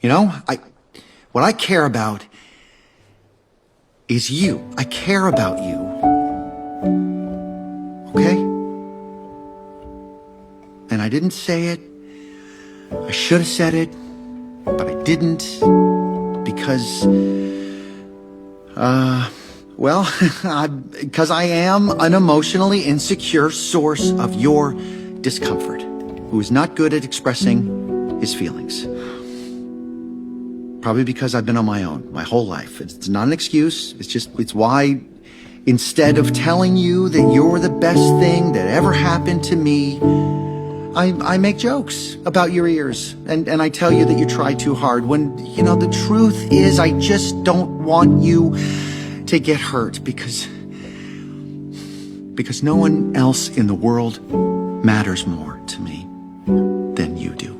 You know, what I care about is you. I care about you. Okay? And I didn't say it. I should have said it, but I didn't because, well, because I am an emotionally insecure source of your discomfort, who is not good at expressing his feelings. Probably because I've been on my own my whole life. It's not an excuse. It's why instead of telling you that you're the best thing that ever happened to me, I make jokes about your ears and I tell you that you try too hard when, you know, the truth is I just don't want you to get hurt because no one else in the world matters more to me than you do.